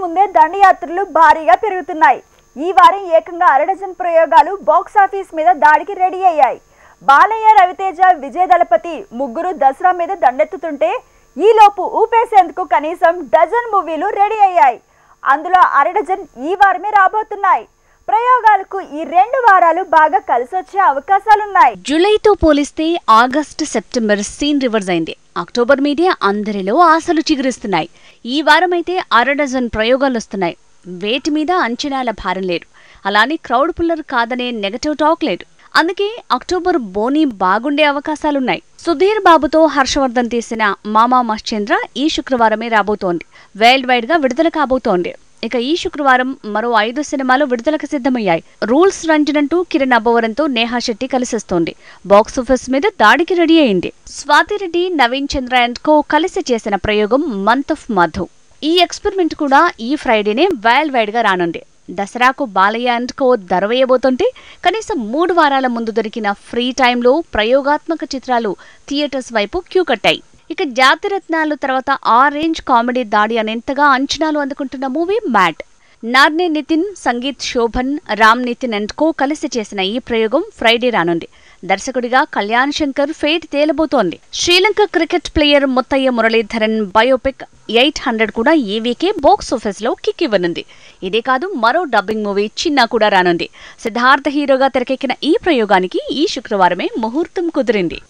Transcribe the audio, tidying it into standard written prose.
ముందే దండయాత్రలు భారీగా పెరుగుతున్నాయి. ఈ వారం ఏకంగా అరడజన్ ప్రయోగాలు బాక్స్ ఆఫీస్ మీద దాడికి రెడీ అయ్యాయి. బాలయ్య, రవితేజ, విజయ్ దళపతి ముగ్గురు దసరా మీద దండెత్తుతుంటే ఈలోపు ఊపేసేందుకు కనీసం డజన్ మూవీలు రెడీ అయ్యాయి. అందులో అరడజన్ ఈ వారమే రాబోతున్నాయి. ప్రయోగాలకు ఈ 2 వారాలు బాగా కలిసొచ్చే అవకాశాలున్నాయి. జూలైతో పోలిస్తే ఆగస్టు, సెప్టెంబర్ సీన్ రివర్స్ అయింది. అక్టోబర్ మీదే అందరిలో ఆశలు చిగురిస్తున్నాయి. ఈ వారం అయితే అరడజన్ ప్రయోగాలు వస్తున్నాయి. వేటి మీద అంచనాల భారం లేదు. అలానే క్రౌడ్ పుల్లర్ కాదనే నెగటివ్ టాక్ లేదు. అందుకే అక్టోబర్ బోనీ బాగుండే అవకాశాలున్నాయి. సుధీర్ బాబుతో హర్షవర్ధన్ తీసిన మామా మశ్చంద్ర ఈ శుక్రవారమే రాబోతోంది. వరల్డ్ వైడ్ గా విడుదల కాబోతోంది. ఇక ఈ శుక్రవారం మరో 5 సినిమాలు విడుదలకు సిద్ధమయ్యాయి. రూల్స్ రంజనంటూ కిరణ్ అబ్బవరంతో నేహా శెట్టి కలిసిస్తోంది. బాక్సాఫీస్ మీద దాడికి రెడీ అయింది. స్వాతిరెడ్డి, నవీన్ చంద్ర అండ్ కో కలిసి చేసిన ప్రయోగం మంత్ ఆఫ్ మధు. ఈ ఎక్స్పెరిమెంట్ కూడా ఈ ఫ్రైడేనే వరల్డ్ వైడ్ గా రానుంది. దసరాకు బాలయ్య అండ్ కో దరవేయబోతుంటే కనీసం 3 వారాల ముందు దొరికిన ఫ్రీ టైంలో ప్రయోగాత్మక చిత్రాలు థియేటర్స్ వైపు క్యూ కట్టాయి. ఇక జాతిరత్నాలు తర్వాత ఆ రేంజ్ కామెడీ దాడి అనేంతగా అంచనాలు అందుకుంటున్న movie Mad. Narne Nithin, Sangeeth Shobhan, Ram Nithin and co కలిసి చేసిన ఈ ప్రయోగం ఫ్రైడే రానుంది. దర్శకుడిగా కళ్యాణ్ శంకర్ ఫేట్ తేలబోతోంది. Sri Lanka cricket player Muttiah Muralitharan biopic 800 కూడా ఈ వీకే బాక్స్ ఆఫీస్ లో కిక్ ఇవ్వనుంది. ఇదే కాదు, మరో డబ్బింగ్ మూవీ చిన్నా కూడా రానుంది. సిద్ధార్థ హీరోగా తెరకెక్కిన ఈ ప్రయోగానికి ఈ శుక్రవారమే ముహూర్తం కుదిరింది.